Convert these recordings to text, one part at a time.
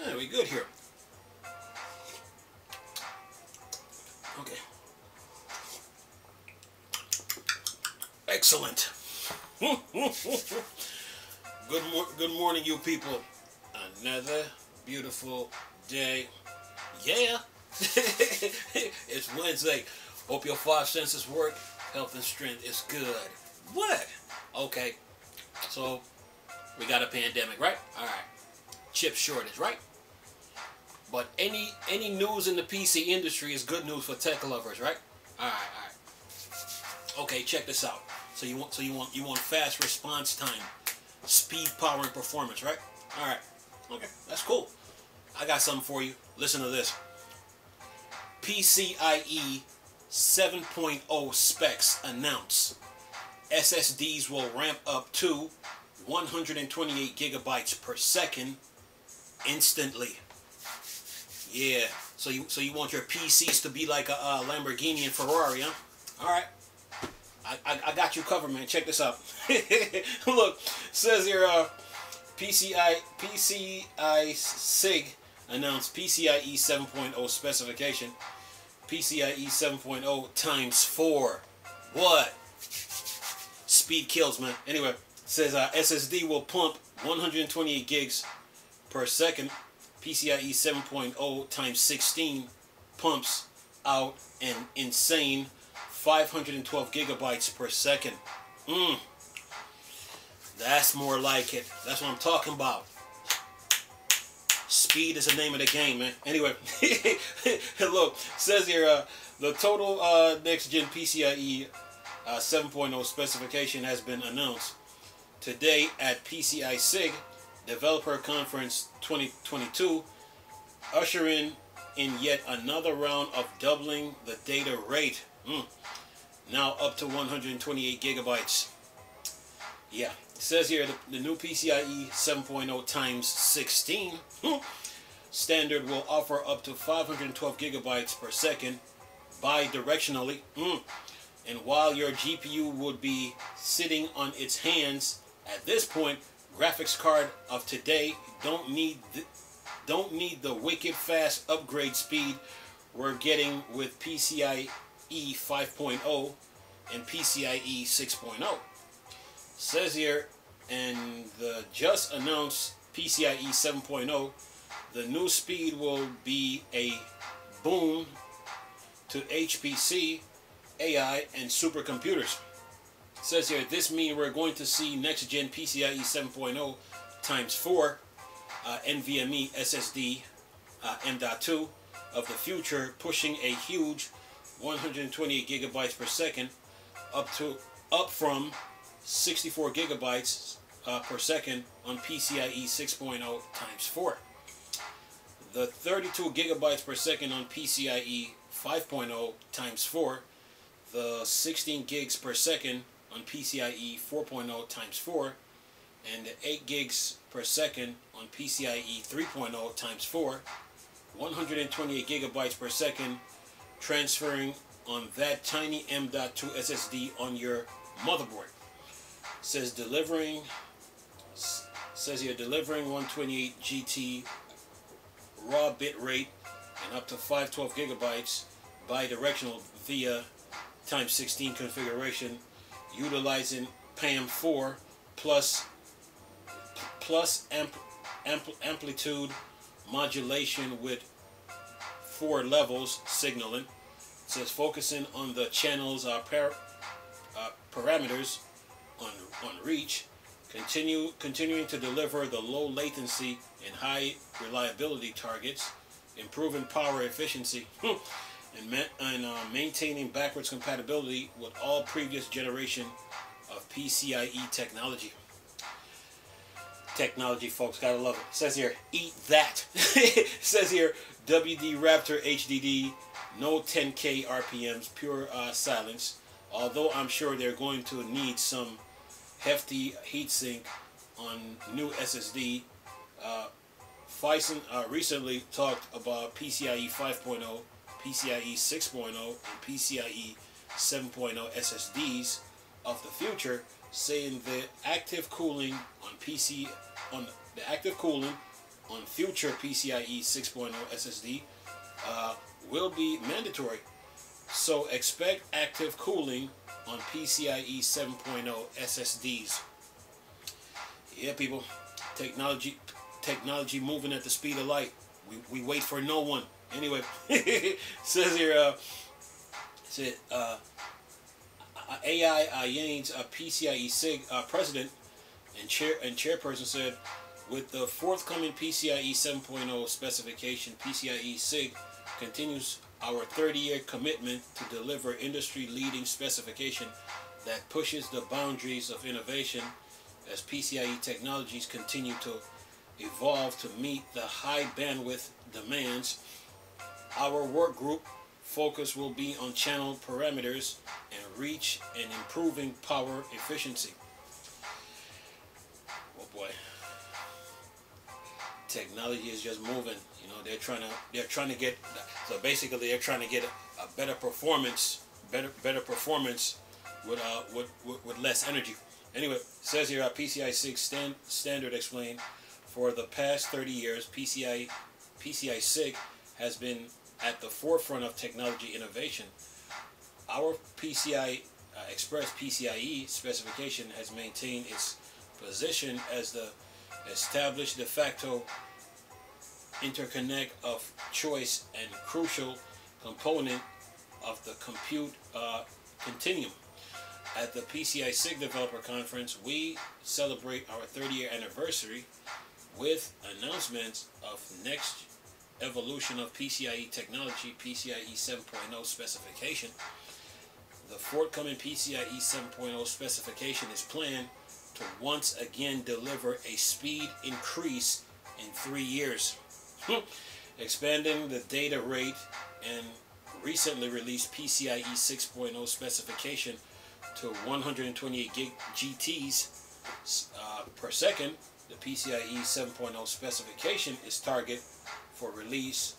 Yeah, we good here. Okay. Excellent. Good morning, you people. Another beautiful day. Yeah. It's Wednesday. Hope your five senses work. Health and strength is good. What? Okay. So, we got a pandemic, right? Alright. Chip shortage, right? But any news in the PC industry is good news for tech lovers, right? Alright. Okay, check this out. So you want fast response time, speed, power, and performance, right? Alright. Okay, that's cool. I got something for you. Listen to this. PCIe 7.0 specs announced. SSDs will ramp up to 128 gigabytes per second instantly. Yeah. So you want your PCs to be like a Lamborghini and Ferrari, huh? All right. I got you covered, man. Check this out. Look, says here PCI SIG announced PCIe 7.0 specification. PCIe 7.0 times 4. What? Speed kills, man. Anyway, says SSD will pump 128 gigs per second. PCIe 7.0 times 16 pumps out an insane 512 gigabytes per second. That's more like it. That's what I'm talking about. Speed is the name of the game, man. Anyway, look, says here the total next-gen PCIe 7.0 specification has been announced today at PCI SIG Developer Conference 2022, ushering in yet another round of doubling the data rate. Now up to 128 gigabytes. Yeah, it says here the new PCIe 7.0 times 16 standard will offer up to 512 gigabytes per second bidirectionally. And while your GPU would be sitting on its hands at this point, graphics card of today don't need the wicked fast upgrade speed we're getting with PCIe 5.0 and PCIe 6.0. Says here, and the just announced PCIe 7.0, the new speed will be a boon to HPC, AI, and supercomputers. Says here, this means we're going to see next-gen PCIe 7.0 times 4 NVMe SSD M.2 of the future, pushing a huge 128 gigabytes per second up from 64 gigabytes per second on PCIe 6.0 times 4. The 32 gigabytes per second on PCIe 5.0 times 4. The 16 gigs per second on PCIe 4.0 times 4. And the 8 gigs per second on PCIe 3.0 times 4. 128 gigabytes per second transferring on that tiny M.2 SSD on your motherboard. Says delivering 128 GT raw bit rate and up to 512 gigabytes bidirectional via times 16 configuration, utilizing PAM4 plus amplitude modulation with 4 levels signaling. It says focusing on the channel's parameters on reach, continuing to deliver the low latency and high reliability targets, improving power efficiency, and maintaining backwards compatibility with all previous generation of PCIe technology. Technology, folks, gotta love it. It says here, eat that. It says here, WD Raptor HDD, no 10K RPMs, pure silence. Although I'm sure they're going to need some hefty heatsink on new SSD. Phison recently talked about PCIe 5.0, PCIe 6.0, and PCIe 7.0 SSDs of the future, saying the active cooling on future PCIe 6.0 SSD will be mandatory. So expect active cooling on PCIe 7.0 SSDs. Yeah, people, technology moving at the speed of light. We wait for no one. Anyway, says here, AI Yane's PCIe SIG president and chairperson said, with the forthcoming PCIe 7.0 specification, PCIe SIG continues our 30-year commitment to deliver industry-leading specification that pushes the boundaries of innovation as PCIe technologies continue to evolve to meet the high bandwidth demands. Our work group focus will be on channel parameters and reach and improving power efficiency. Oh boy. Technology is just moving. You know, they're trying to get, so basically they're trying to get a better performance with less energy. Anyway, says here, PCI 6 standard explained, for the past 30 years, PCI SIG has been at the forefront of technology innovation. Our PCI Express PCIe specification has maintained its position as the established de facto interconnect of choice and crucial component of the compute continuum. At the PCI SIG Developer Conference, we celebrate our 30-year anniversary with announcements of next evolution of PCIe technology, PCIe 7.0 specification. The forthcoming PCIe 7.0 specification is planned to once again deliver a speed increase in 3 years, expanding the data rate, and recently released PCIe 6.0 specification to 128 gig GTs per second. The PCIe 7.0 specification is target for release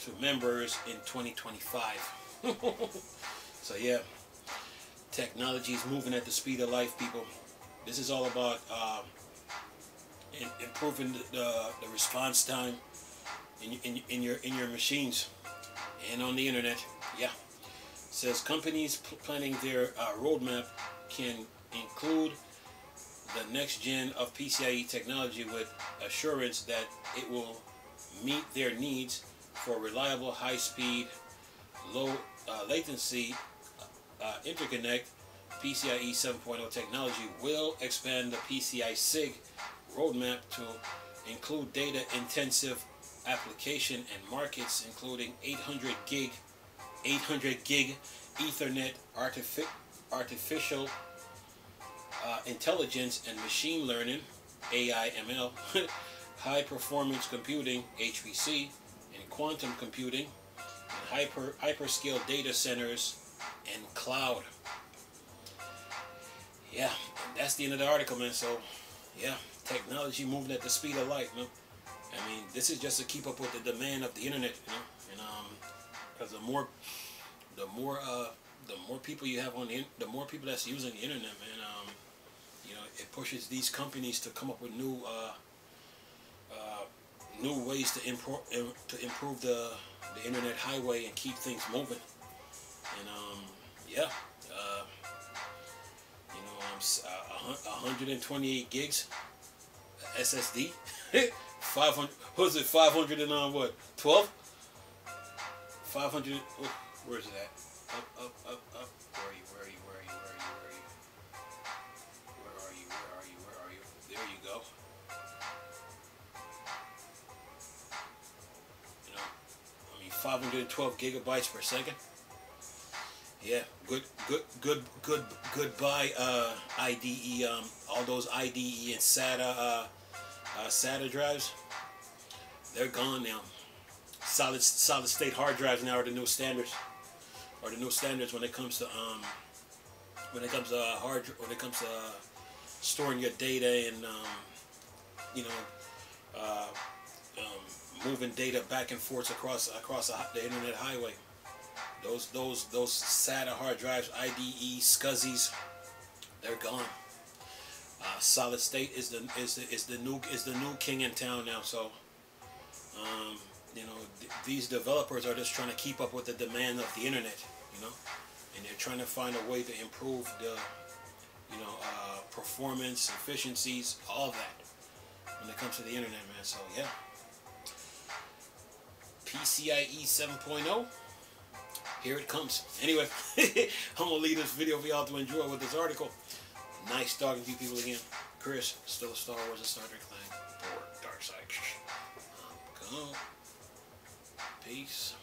to members in 2025. So yeah, technology is moving at the speed of light, people. This is all about improving the response time in your machines and on the internet. Yeah, says companies planning their roadmap can include the next gen of PCIe technology with assurance that it will meet their needs for reliable, high-speed, low latency interconnect. PCIe 7.0 technology will expand the PCI SIG roadmap to include data-intensive application and markets, including 800 gig Ethernet, artificial intelligence and machine learning, AI/ML, high-performance computing, HPC, and quantum computing, and hyperscale data centers and cloud. Yeah, that's the end of the article, man. So, yeah, technology moving at the speed of light, man. I mean, this is just to keep up with the demand of the internet, you know, and because the more people you have the more people that's using the internet, man, you know, it pushes these companies to come up with new ways to improve the internet highway and keep things moving. And yeah, you know, 128 gigs SSD, 500. Who's it? 500 and what? 12? 500. Where is it at? Up. Where are you? Where are you? Where are you? Where are you? Where are you? Where are you? Where are you? Where are you? There you go. You know, I mean, 512 gigabytes per second. Yeah, goodbye IDE. All those IDE and SATA drives, they're gone now. Solid state hard drives now are the new standards. Or the new standards when it comes to storing your data and you know, moving data back and forth across the internet highway. Those SATA hard drives, IDE, SCSIs, they're gone. Solid state is the new king in town now. So You know, these developers are just trying to keep up with the demand of the internet, you know, and they're trying to find a way to improve the, you know, performance, efficiencies, all that when it comes to the internet, man. So yeah, PCIe 7.0, here it comes. Anyway, I'm gonna leave this video for y'all to enjoy with this article. Nice talking to you people again. Chris, still a Star Wars and Star Trek thing. Or Dark Side. Go. Peace.